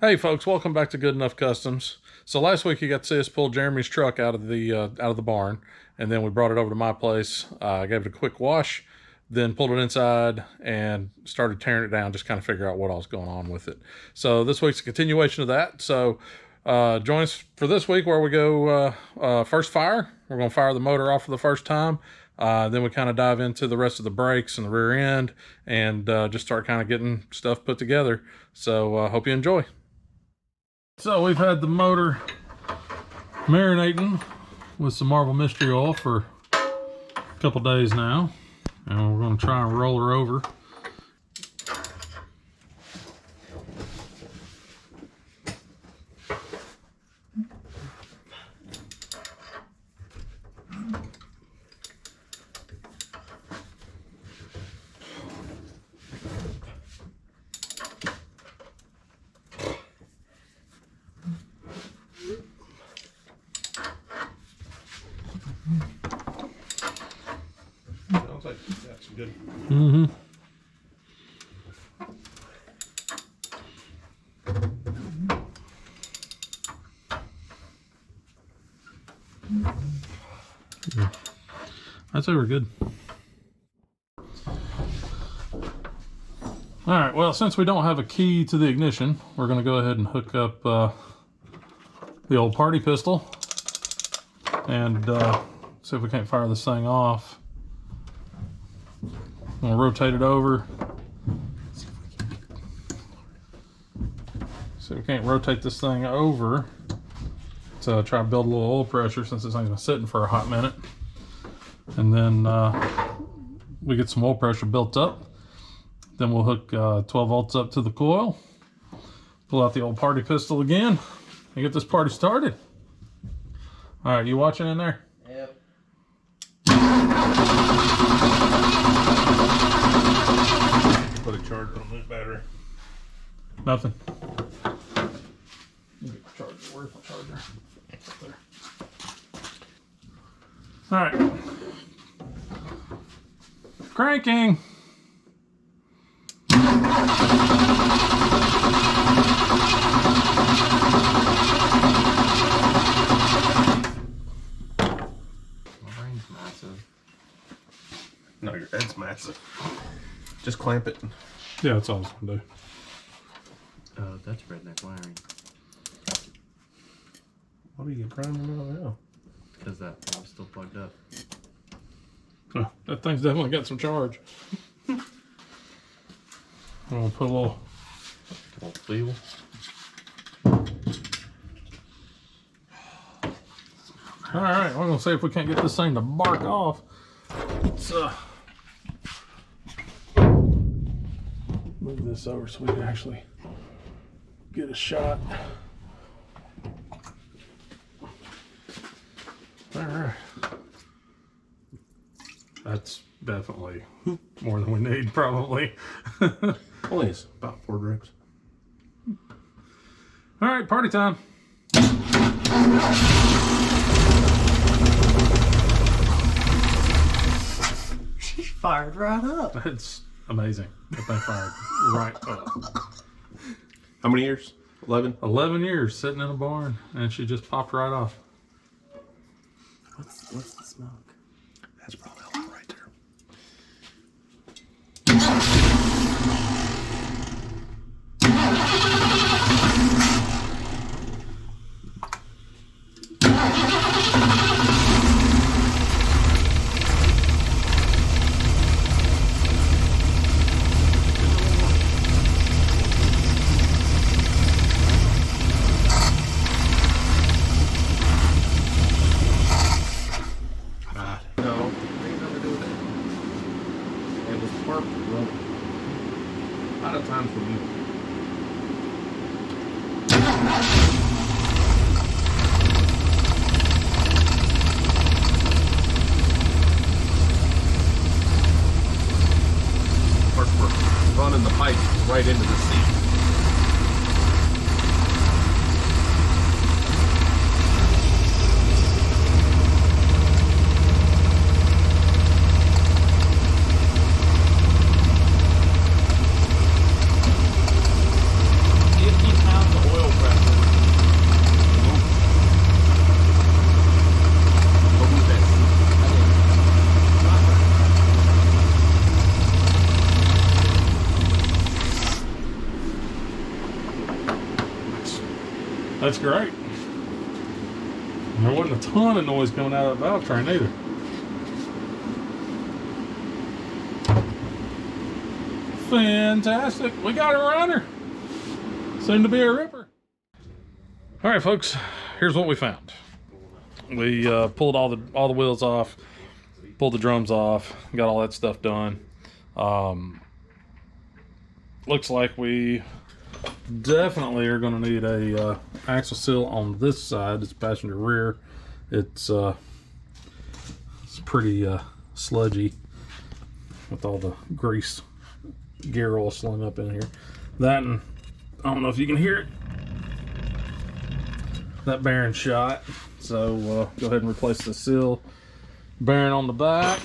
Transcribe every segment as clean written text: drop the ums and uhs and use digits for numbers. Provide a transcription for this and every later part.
Hey folks, welcome back to Good Enough Customs. So last week you got to see us pull Jeremy's truck out of the barn, and then we brought it over to my place. I gave it a quick wash, then pulled it inside and started tearing it down, just kind of figure out what all was going on with it. So this week's a continuation of that. So join us for this week where we go first fire. We're going to fire the motor off for the first time. Then we kind of dive into the rest of the brakes and the rear end and just start kind of getting stuff put together. So hope you enjoy. So we've had the motor marinating with some Marvel Mystery Oil for a couple days now, and we're going to try and roll her over. Sounds like that's good. Mm-hmm. Yeah. I'd say we're good. All right, well, since we don't have a key to the ignition, we're going to go ahead and hook up the old party pistol and see if we can't fire this thing off. I'm going to rotate it over. See if we can't rotate this thing over to try to build a little oil pressure, since this thing's been sitting for a hot minute. And then we get some oil pressure built up. Then we'll hook 12 volts up to the coil, pull out the old party pistol again, and get this party started. All right, you watching in there? Yep. Put a charge on this battery. Nothing. Get the charger. Where's my charger? It's up there. All right. Cranking. No, your head's massive. Just clamp it. Yeah, that's all I was gonna do. Oh, that's redneck wiring. What are you grinding out now? Because that one's still plugged up. Oh, that thing's definitely got some charge. I'm gonna put a little fuel. All right, we're gonna see if we can't get this thing to bark off. Let's move this over so we can actually get a shot. All right, that's definitely more than we need, probably. Only is about 4 drips. All right, party time. She fired right up. It's amazing that they fired right up. How many years? 11? 11 years sitting in a barn, and she just popped right off. What's the smoke? That's probably all right there. A lot of times when you first we're running the pipe right into the seat. pounds of oil That's great. And there wasn't a ton of noise coming out of that valve train either. Fantastic. We got a runner. Soon to be a ripper. All right, folks, here's what we found. We pulled all the wheels off, pulled the drums off, got all that stuff done. Looks like we definitely are going to need a axle seal on this side. It's passenger rear. It's pretty sludgy with all the grease gear oil slung up in here. That, and I don't know if you can hear it, that bearing shot. So go ahead and replace the seal bearing on the back.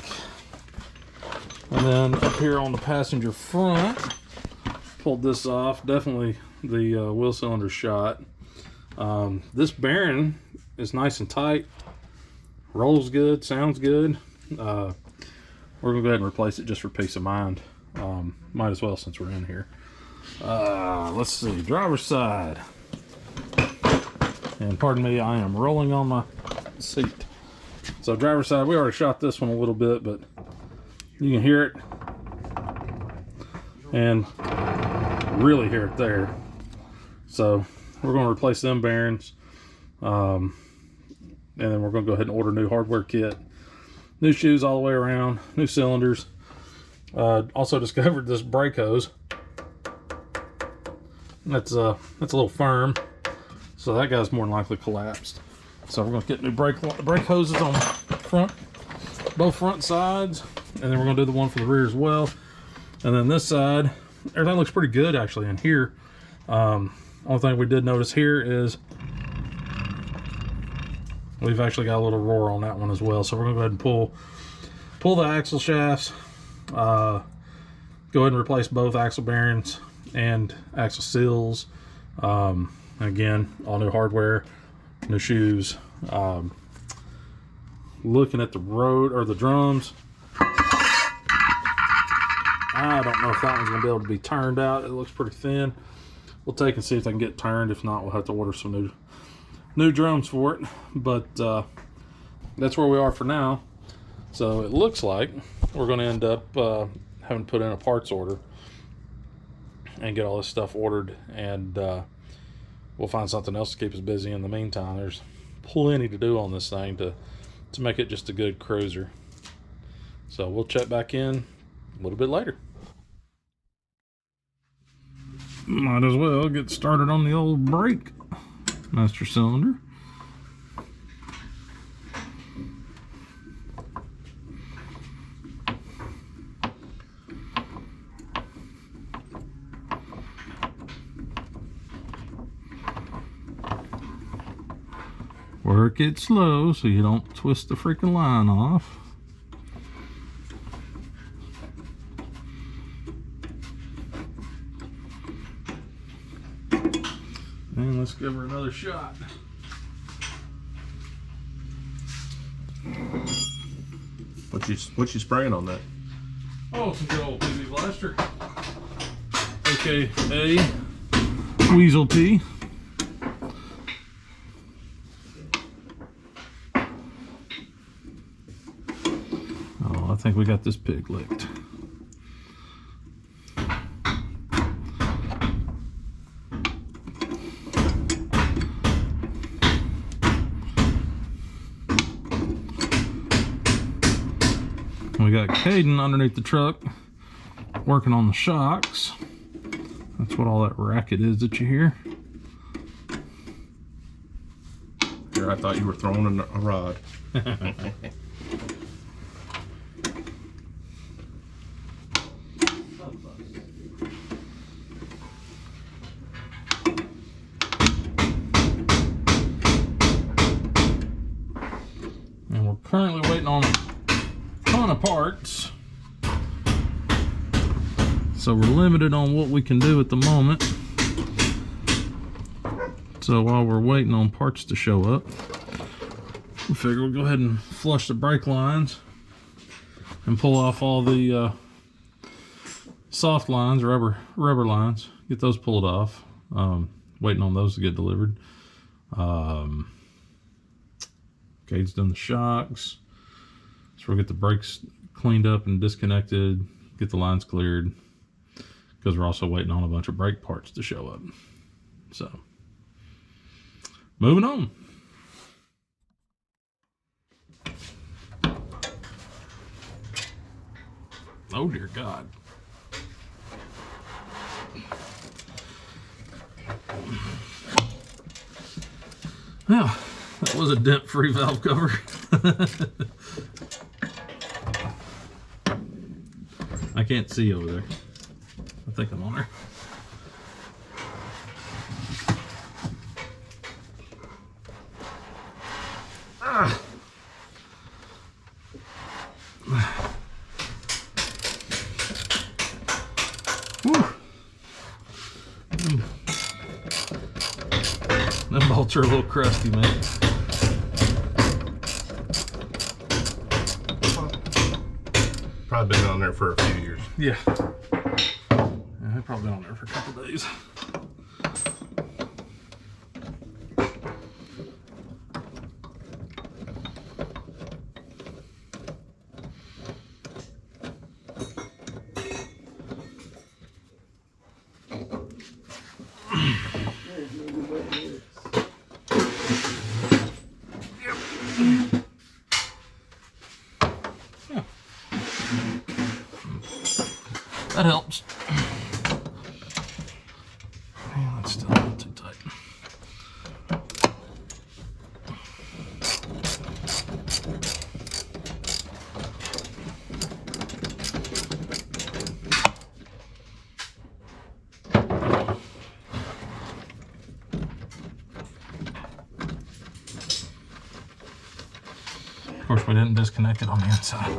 And then up here on the passenger front, pulled this off. Definitely the wheel cylinder shot. This bearing is nice and tight, rolls good, sounds good. We're gonna go ahead and replace it just for peace of mind. Might as well since we're in here. Let's see, driver's side. And pardon me, I am rolling on my seat. So driver's side, we already shot this one a little bit, but you can hear it and really hear it there. So we're going to replace them bearings, and then we're going to go ahead and order a new hardware kit, new shoes all the way around, new cylinders. Also discovered this brake hose. That's a little firm, so that guy's more than likely collapsed. So we're going to get new brake hoses on both front sides, and then we're going to do the one for the rear as well. And then this side, everything looks pretty good actually in here. Only thing we did notice here is we've actually got a little roar on that one as well. So we're going to go ahead and pull the axle shafts, go ahead and replace both axle bearings and axle seals. Again, all new hardware, new shoes. Looking at the road or the drums, I don't know if that one's gonna be able to be turned out. It looks pretty thin. We'll take and see if they can get turned. If not, we'll have to order some new drums for it. But that's where we are for now. So it looks like we're gonna end up having to put in a parts order and get all this stuff ordered, and we'll find something else to keep us busy in the meantime. There's plenty to do on this thing to make it just a good cruiser. So we'll check back in a little bit later. Might as well get started on the old brake master cylinder. Work it slow so you don't twist the freaking line off. And let's give her another shot. What you spraying on that? Oh, some good old PB Blaster, aka Weasel P. Oh, I think we got this pig licked. We got Caden underneath the truck working on the shocks. That's what all that racket is that you hear. Here, I thought you were throwing a rod. And we're currently waiting on a ton of parts, so we're limited on what we can do at the moment. So while we're waiting on parts to show up, we figure we'll go ahead and flush the brake lines and pull off all the soft lines, rubber lines, get those pulled off. Waiting on those to get delivered. Cade's done the shocks. So we'll get the brakes cleaned up and disconnected, get the lines cleared, because we're also waiting on a bunch of brake parts to show up. So, moving on. Oh dear God. Well, that was a dent-free valve cover. I can't see over there. I think I'm on there. Ah. Them bolts are a little crusty, man. Probably been on there for a few years. Yeah. I've probably been on there for a couple days. That helps. Man, that's still a little too tight. Of course, we didn't disconnect it on the inside.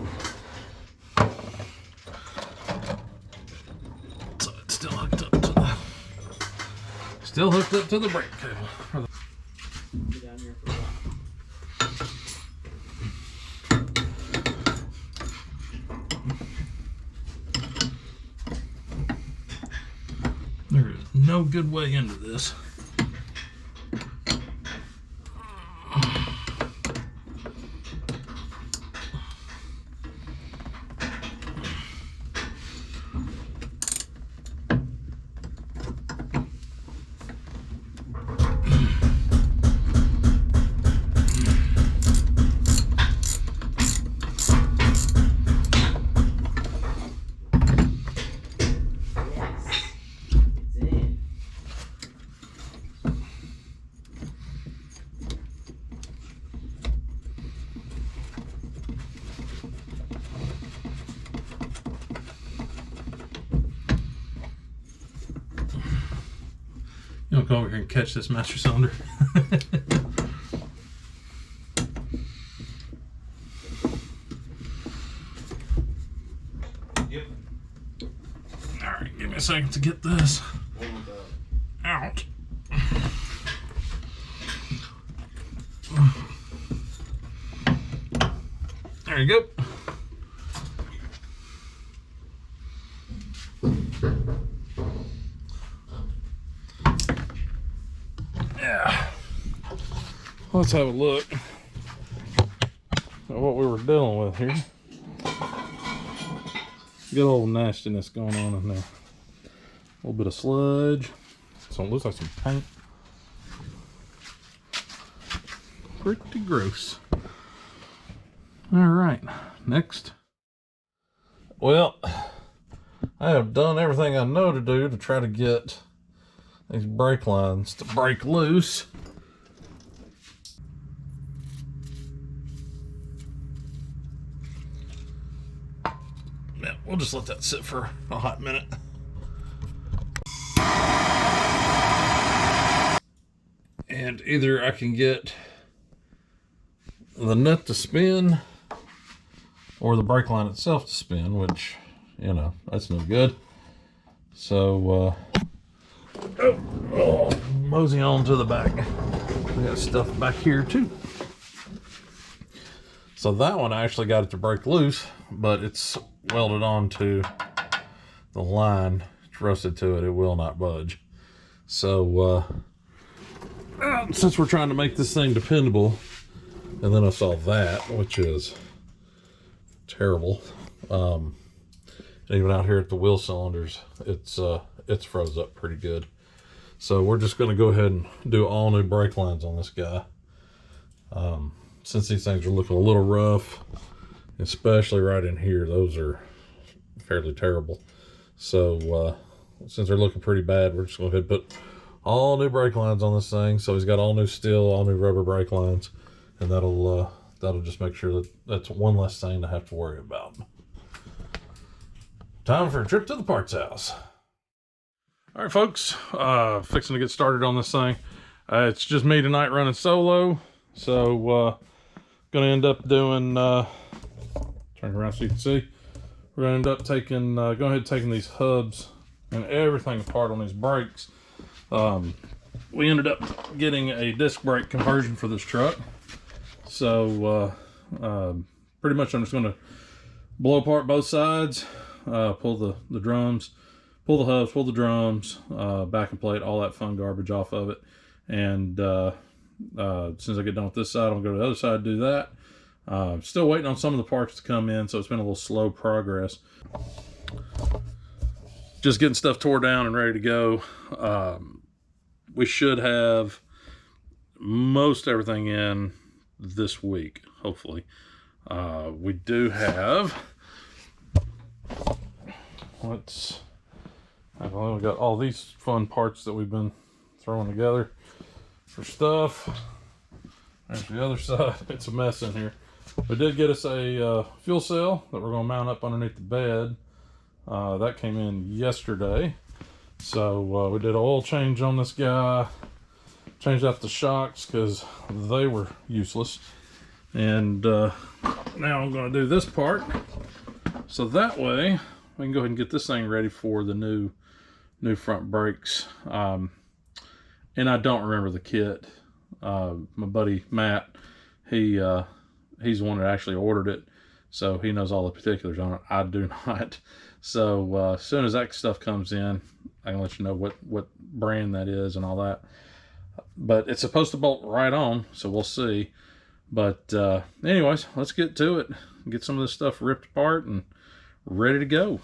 Still hooked up to the brake cable. Be down here for a while. There is no good way into this. You don't come over here and catch this master cylinder. Yep. Alright, give me a second to get this out. There you go. Yeah. Let's have a look at what we were dealing with here. Good old nastiness going on in there. A little bit of sludge. So it looks like some paint. Pretty gross. Alright, next. Well, I have done everything I know to do to try to get these brake lines to break loose. Yeah, we'll just let that sit for a hot minute. And either I can get the nut to spin or the brake line itself to spin, which, you know, that's no good. So, mosey on to the back. We got stuff back here too. So that one I actually got it to break loose, but it's welded onto the line. It's rusted to it. It will not budge. So since we're trying to make this thing dependable, and then I saw that, which is terrible. And even out here at the wheel cylinders, it's froze up pretty good. So we're just going to go ahead and do all new brake lines on this guy. Since these things are looking a little rough, especially right in here, those are fairly terrible. So since they're looking pretty bad, we're just going to go ahead and put all new brake lines on this thing. So he's got all new steel, all new rubber brake lines, and that'll just make sure that that's one less thing to have to worry about. Time for a trip to the parts house. All right, folks, fixing to get started on this thing. It's just me tonight running solo, so gonna end up doing, turn around so you can see, we're gonna end up taking, go ahead and taking these hubs and everything apart on these brakes. We ended up getting a disc brake conversion for this truck, so pretty much I'm just gonna blow apart both sides, pull the drums, pull the hubs, pull the drums, backing plate, all that fun garbage off of it. And as soon as I get done with this side, I'll go to the other side, do that. Still waiting on some of the parts to come in, so it's been a little slow progress. Just getting stuff tore down and ready to go. We should have most everything in this week, hopefully. We do have, I've only got all these fun parts that we've been throwing together for stuff. There's the other side. It's a mess in here. We did get us a fuel cell that we're going to mount up underneath the bed. That came in yesterday. So we did an oil change on this guy. Changed out the shocks because they were useless. And now I'm going to do this part. So that way we can go ahead and get this thing ready for the new front brakes. And I don't remember the kit. My buddy Matt, he's the one that actually ordered it, so he knows all the particulars on it. I do not. So as soon as that stuff comes in, I can let you know what brand that is and all that. But it's supposed to bolt right on, so we'll see. But anyways, let's get to it. Get some of this stuff ripped apart and ready to go.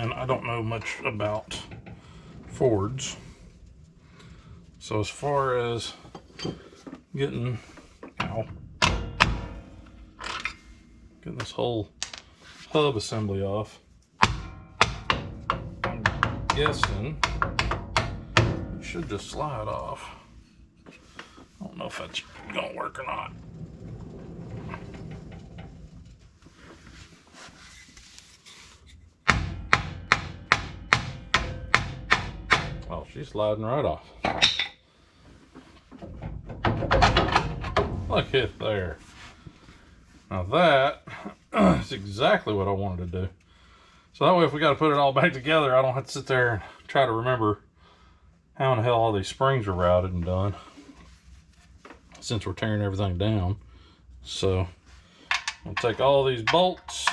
and I don't know much about Fords. So as far as getting this whole hub assembly off, I'm guessing it should just slide off. I don't know if that's gonna work or not. Oh, she's sliding right off. Look at there. Now that is exactly what I wanted to do. So that way if we got to put it all back together, I don't have to sit there and try to remember how in the hell all these springs are routed and done, since we're tearing everything down. So I'll take all these bolts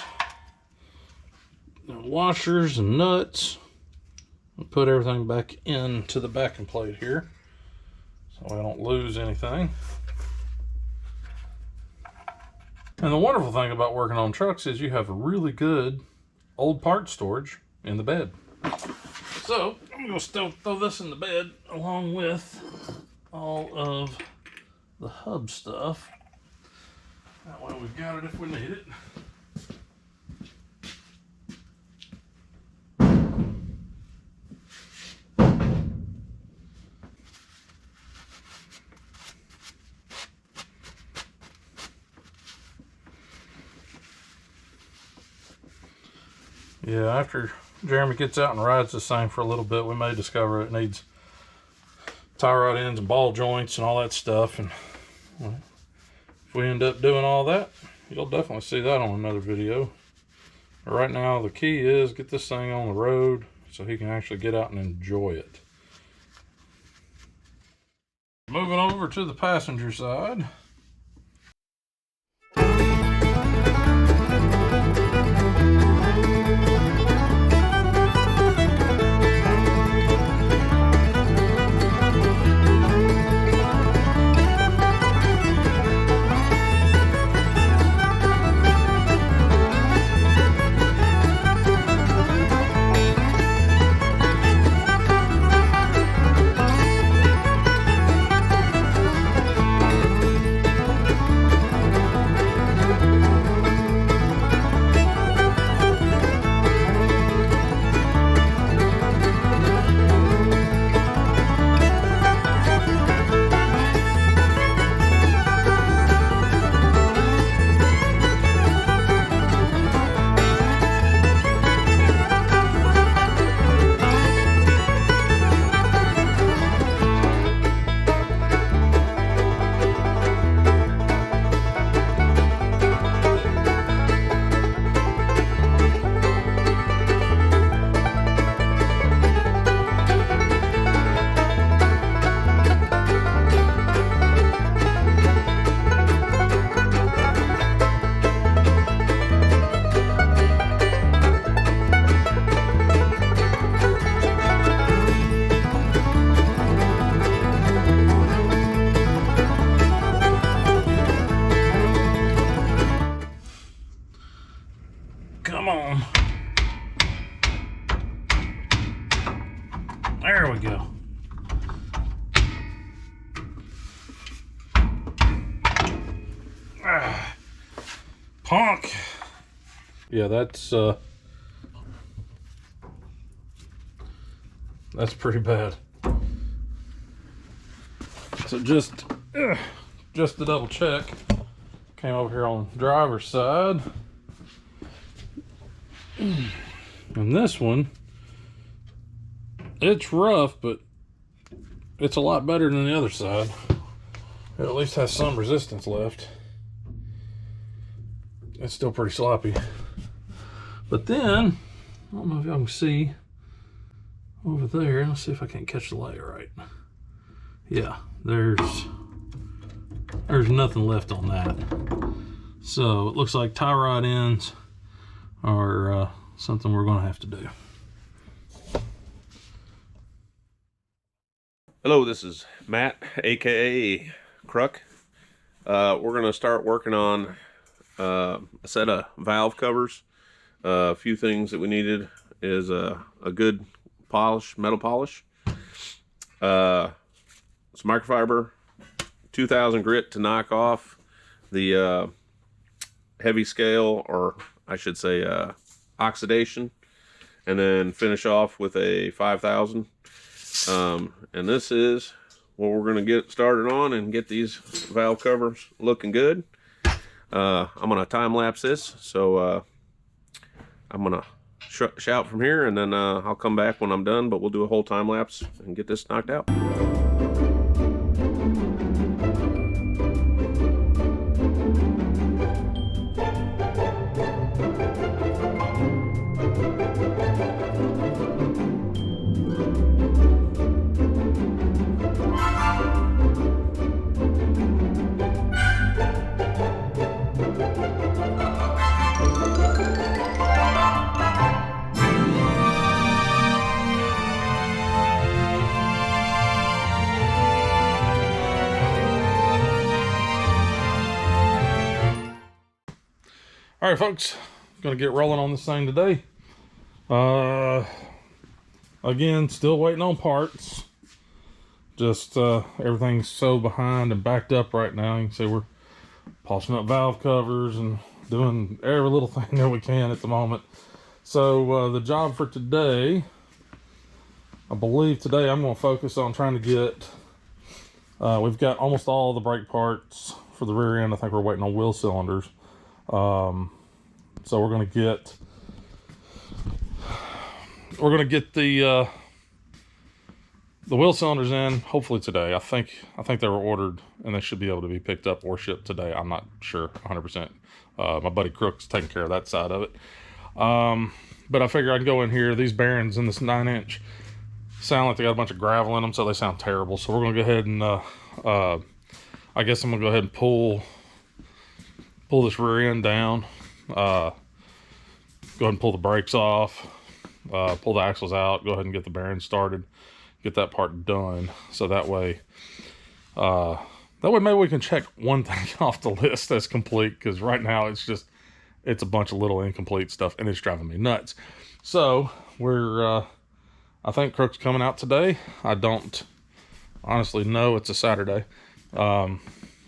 and washers and nuts and put everything back into the backing plate here so I don't lose anything. And the wonderful thing about working on trucks is you have a really good old part storage in the bed. So I'm going to throw this in the bed along with all of the hub stuff. That way we've got it if we need it. Yeah, after Jeremy gets out and rides this thing for a little bit, we may discover it needs tie rod ends and ball joints and all that stuff. And well, if we end up doing all that, you'll definitely see that on another video. But right now, the key is get this thing on the road so he can actually get out and enjoy it. Moving over to the passenger side. Come on. There we go. Punk. Yeah, that's pretty bad. So just to double check, came over here on the driver's side. And this one, it's rough, but it's a lot better than the other side. It at least has some resistance left. It's still pretty sloppy. But then, I don't know if y'all can see over there. Let's see if I can catch the light right. Yeah, there's nothing left on that. So it looks like tie rod ends are something we're going to have to do. Hello, this is Matt, aka Kruk. We're going to start working on a set of valve covers, a few things that we needed, is a good polish, metal polish. It's microfiber, 2000 grit to knock off the heavy scale, or I should say oxidation, and then finish off with a 5000. And this is what we're going to get started on and get these valve covers looking good. I'm going to time lapse this, so I'm going to shout from here, and then I'll come back when I'm done, but we'll do a whole time lapse and get this knocked out. All right, folks, gonna get rolling on this thing today. Again, still waiting on parts. Just everything's so behind and backed up right now. You can see we're polishing up valve covers and doing every little thing that we can at the moment. So the job for today, I believe today I'm going to focus on trying to get, we've got almost all the brake parts for the rear end. I think we're waiting on wheel cylinders. So we're going to get the wheel cylinders in hopefully today. I think they were ordered and they should be able to be picked up or shipped today. I'm not sure 100%. My buddy Crook's taking care of that side of it. But I figure I can go in here. These bearings in this 9-inch sound like they got a bunch of gravel in them, so they sound terrible. So we're going to go ahead and I guess I'm going to go ahead and pull this rear end down, go ahead and pull the brakes off, pull the axles out, go ahead and get the bearings started, get that part done, so that way maybe we can check one thing off the list that's complete, because right now it's a bunch of little incomplete stuff and it's driving me nuts. So we're I think Crook's coming out today. I don't honestly know. It's a Saturday, and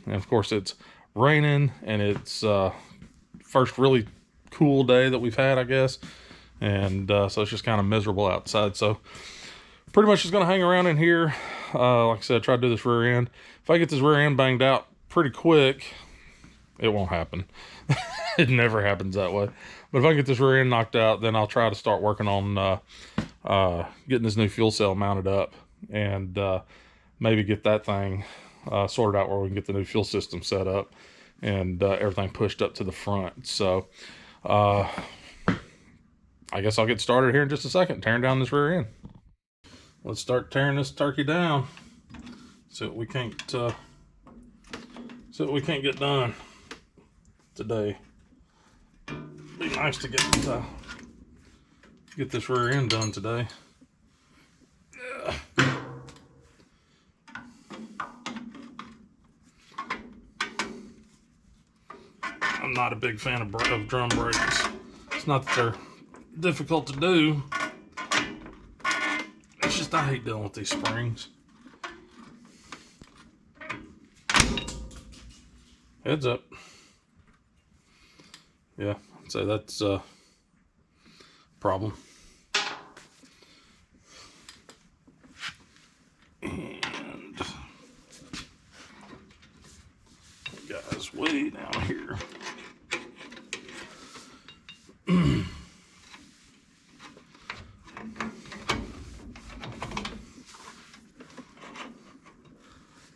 of course it's raining, and it's first really cool day that we've had, I guess, and so it's just kind of miserable outside. So pretty much just gonna hang around in here. Like I said, try to do this rear end. If I get this rear end banged out pretty quick, it won't happen. It never happens that way. But if I get this rear end knocked out, then I'll try to start working on getting this new fuel cell mounted up, and maybe get that thing sorted out where we can get the new fuel system set up and everything pushed up to the front. So I guess I'll get started here in just a second, tearing down this rear end. Let's start tearing this turkey down. See what we can't get done today. Be nice to get this rear end done today. Yeah. I'm not a big fan of drum brakes. It's not that they're difficult to do. It's just I hate dealing with these springs. Heads up. Yeah, so that's a problem. And guys, way down here.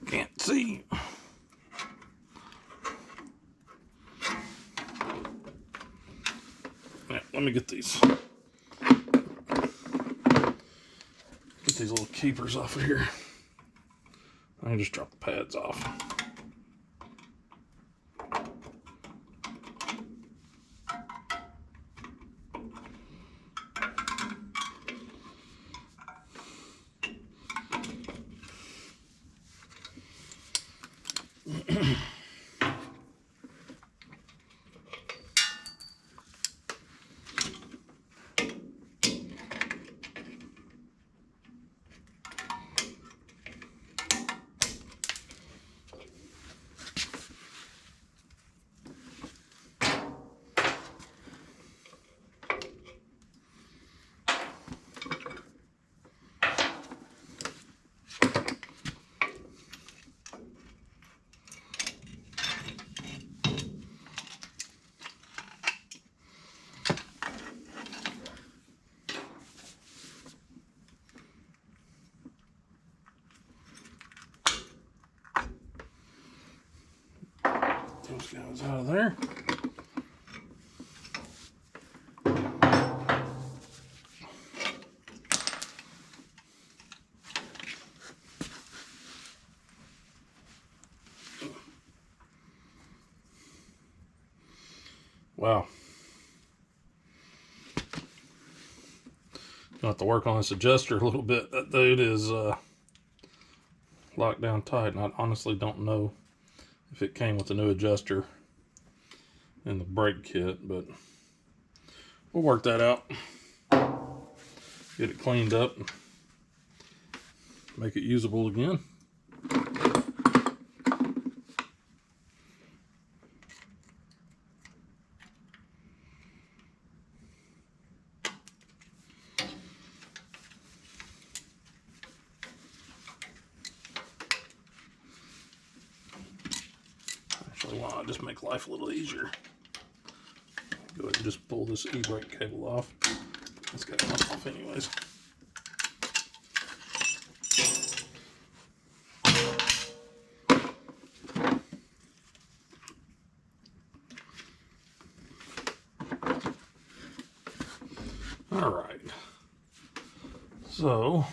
Can't see. Yeah, let me get these little keepers off of here. I can just drop the pads off. those guys out of there. Wow. Gonna have to work on this adjuster a little bit. That dude is locked down tight, and I honestly don't know if it came with the new adjuster in the brake kit, but we'll work that out. Get it cleaned up, make it usable again. Actually, why not just make life a little easier? Go ahead and just pull this e-brake cable off. It's got to come off anyways. All right. So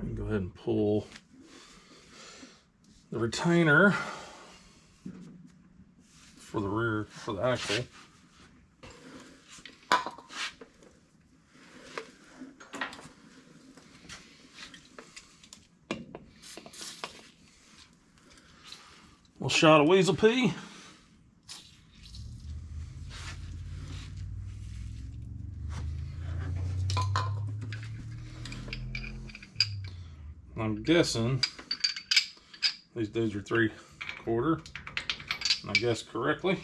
we can go ahead and pull the retainer for the rear, for the axle. Little shot of weasel pea. I'm guessing these dudes are 3/4, and I guess correctly.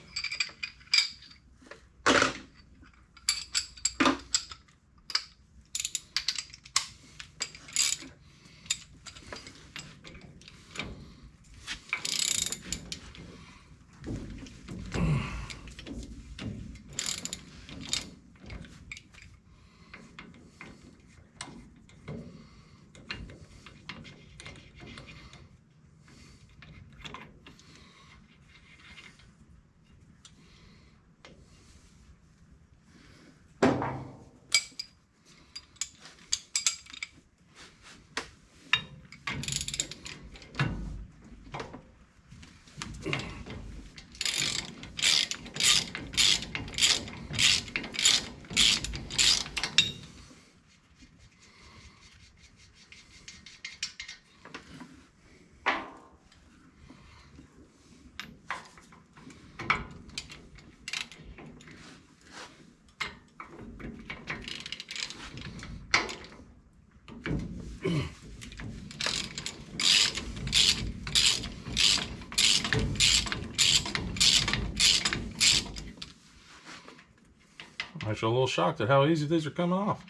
I'm actually a little shocked at how easy these are coming off.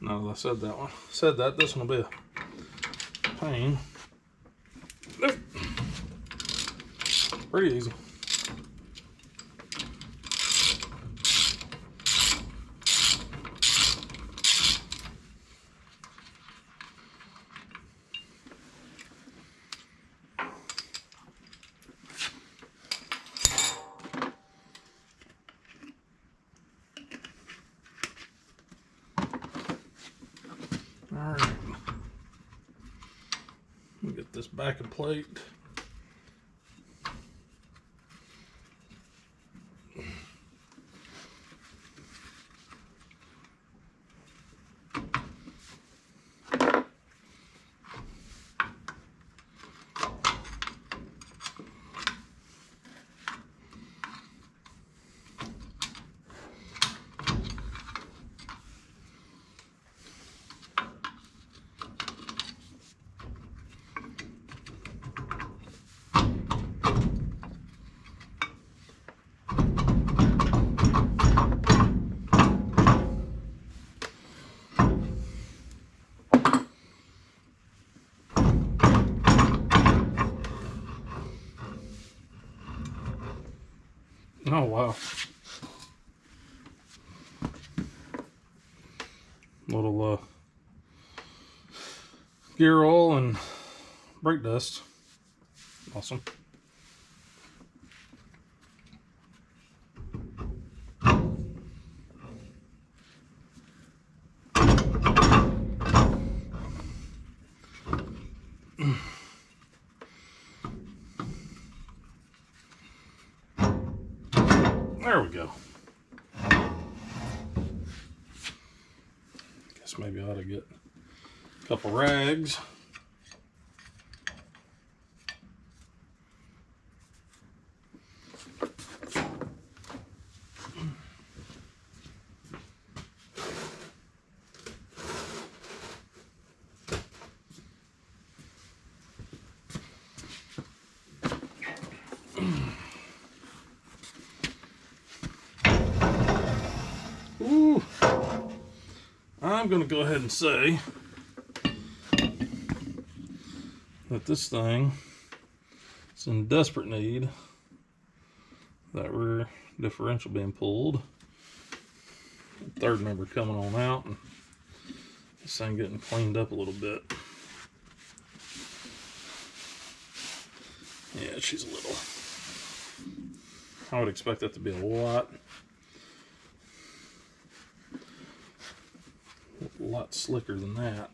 Now that I said that, this one will be a pain. Nope. Pretty easy. All right, let me get this backing plate. Oh, wow. Little gear oil and brake dust. Awesome. There we go. Guess maybe I ought to get a couple rags. Ooh. I'm going to go ahead and say that this thing is in desperate need of that rear differential being pulled. Third member coming on out, and this thing getting cleaned up a little bit. Yeah, she's a little. I would expect that to be a lot slicker than that.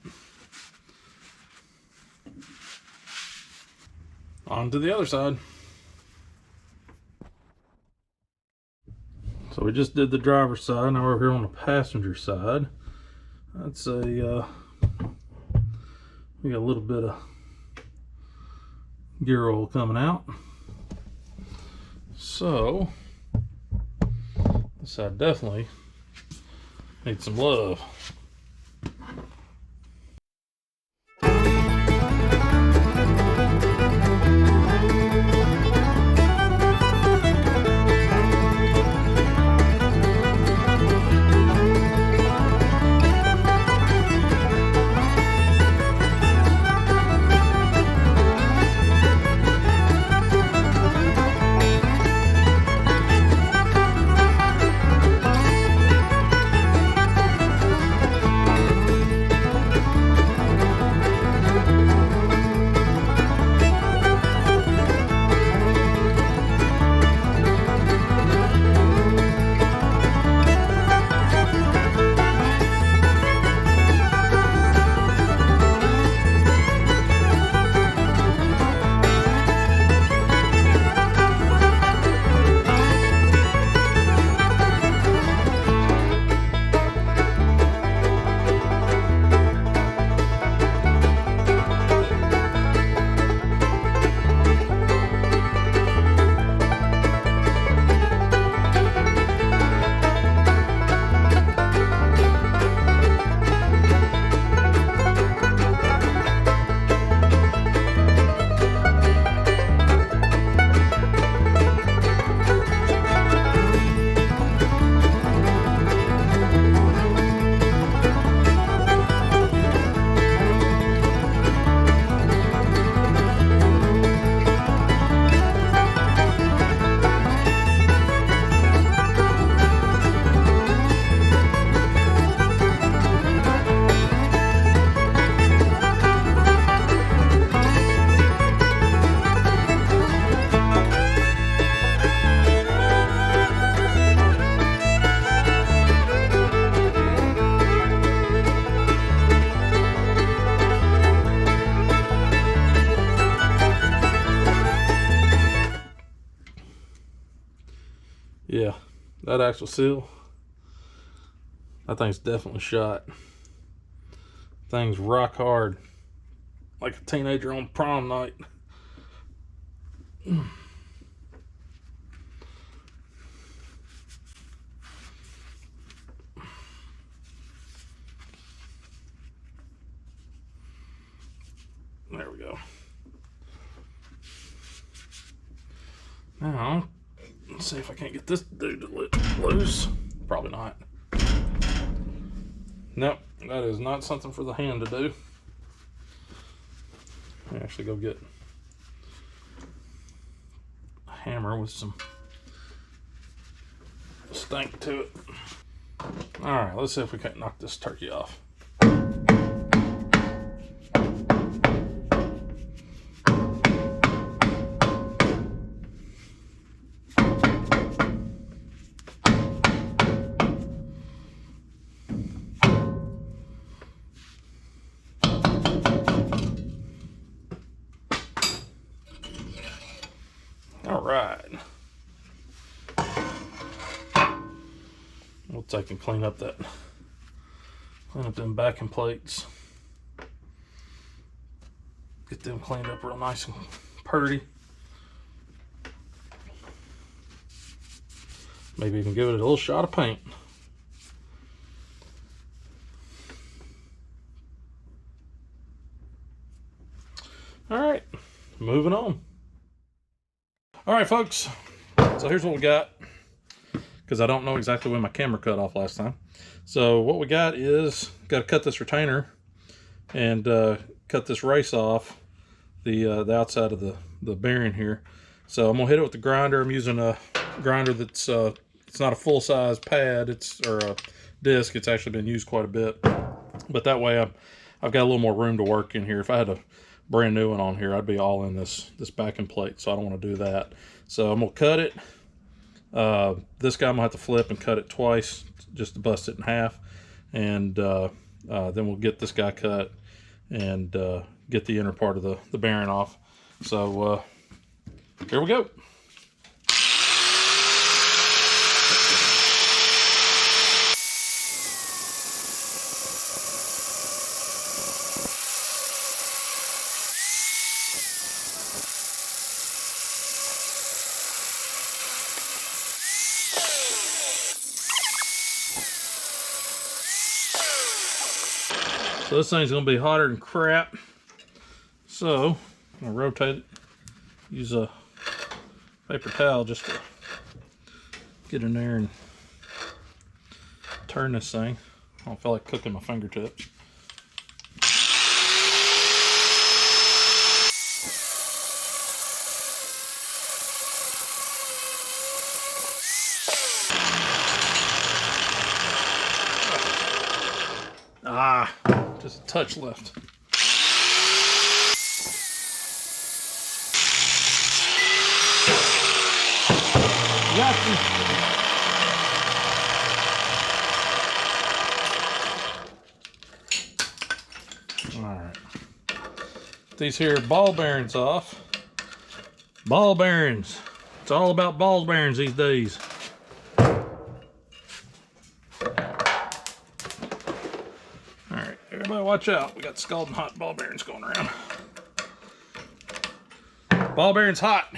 On to the other side. So we just did the driver's side. Now we're here on the passenger side. I'd say we got a little bit of gear oil coming out. So this side definitely needs some love. Yeah, that actual seal, that thing's definitely shot. Thing's rock hard, like a teenager on prom night. There we go. Now, let's see if I can't get this dude to let loose. Probably not. Nope, that is not something for the hand to do. I actually go get a hammer with some stank to it. All right, let's see if we can't knock this turkey off. All right. We'll take and clean up them backing plates. Get them cleaned up real nice and purty. Maybe even give it a little shot of paint. All right, moving on. All right, folks, so here's what we got, because I don't know exactly when my camera cut off last time. So what we got is, got to cut this retainer and cut this race off the outside of the bearing here. So I'm gonna hit it with the grinder. I'm using a grinder that's it's not a full-size pad, or a disc. It's actually been used quite a bit, but that way I've got a little more room to work in here. If I had a brand new one on here, I'd be all in this backing plate, so I don't want to do that. So I'm gonna cut it. This guy I'm gonna have to flip and cut it twice just to bust it in half, and then we'll get this guy cut and get the inner part of the bearing off. So here we go. So this thing's gonna be hotter than crap. So I'm gonna rotate it. Use a paper towel just to get in there and turn this thing. I don't feel like cooking my fingertips. Just a touch left. Got you. All right. These here ball bearings off. Ball bearings. It's all about ball bearings these days. Everybody watch out. We got scalding hot ball bearings going around. Ball bearings hot.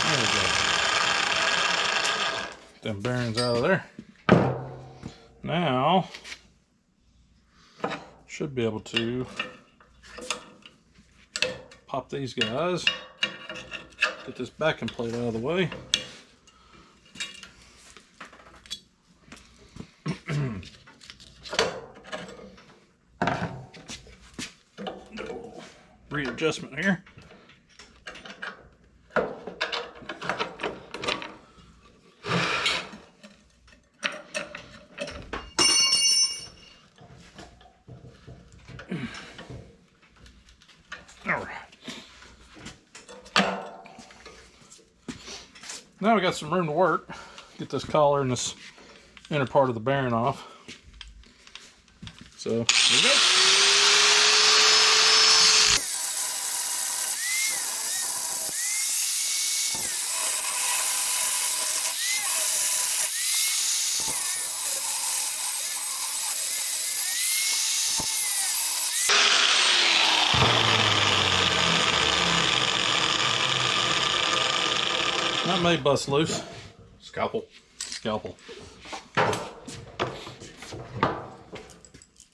There we go. Them bearings out of there. Now, should be able to pop these guys, get this backing plate out of the way. Readjustment here. Now we got some room to work. Get this collar and this inner part of the bearing off. So here we go. That may bust loose. Scalpel. Scalpel.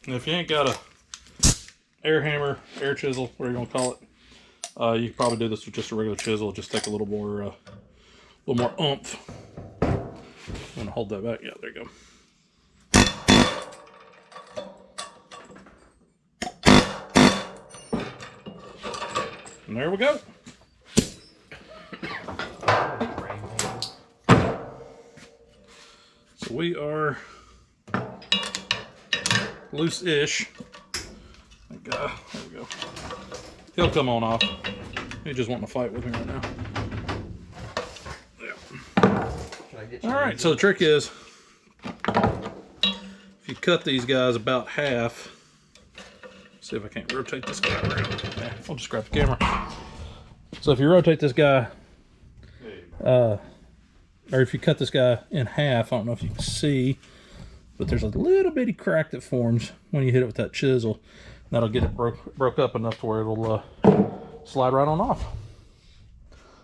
And if you ain't got a air hammer, air chisel, whatever you gonna call it, you can probably do this with just a regular chisel. Just take a little more little more oomph. I'm gonna hold that back. Yeah, there you go. And there we go. So we are loose-ish. There we go. He'll come on off. He's just wanting to fight with me right now. Yeah. All right, so the trick is, if you cut these guys about half, see if I can't rotate this guy around. Yeah, I'll just grab the camera. So if you rotate this guy, or if you cut this guy in half, I don't know if you can see, but there's a little bitty crack that forms when you hit it with that chisel. That'll get it broke up enough to where it'll slide right on off.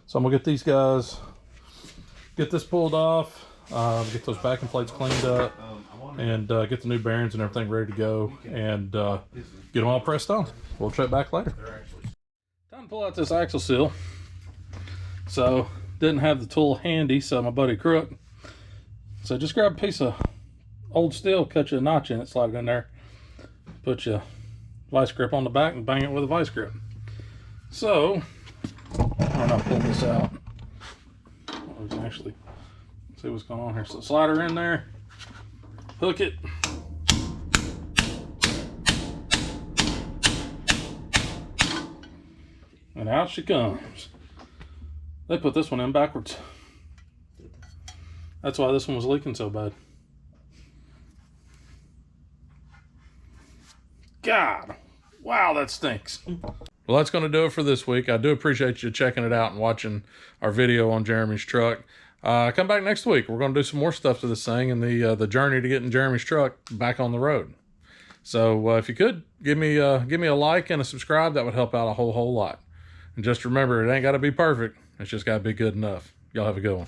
So I'm gonna get these guys, get this pulled off, get those backing plates cleaned up, and get the new bearings and everything ready to go, and get them all pressed on. We'll check back later. Time to pull out this axle seal. So didn't have the tool handy, so my buddy Crook. So just grab a piece of old steel, cut you a notch in it, slide it in there, put your vice grip on the back and bang it with a vice grip. So I'm not pulling this out. We can actually see what's going on here. So slide her in there, hook it, and out she comes. They put this one in backwards. That's why this one was leaking so bad. God, wow, that stinks. Well, that's going to do it for this week. I do appreciate you checking it out and watching our video on Jeremy's truck. Come back next week. We're going to do some more stuff to this thing and the journey to getting Jeremy's truck back on the road. So if you could, give me a like and a subscribe. That would help out a whole lot. And just remember, it ain't got to be perfect. It's just got to be good enough. Y'all have a good one.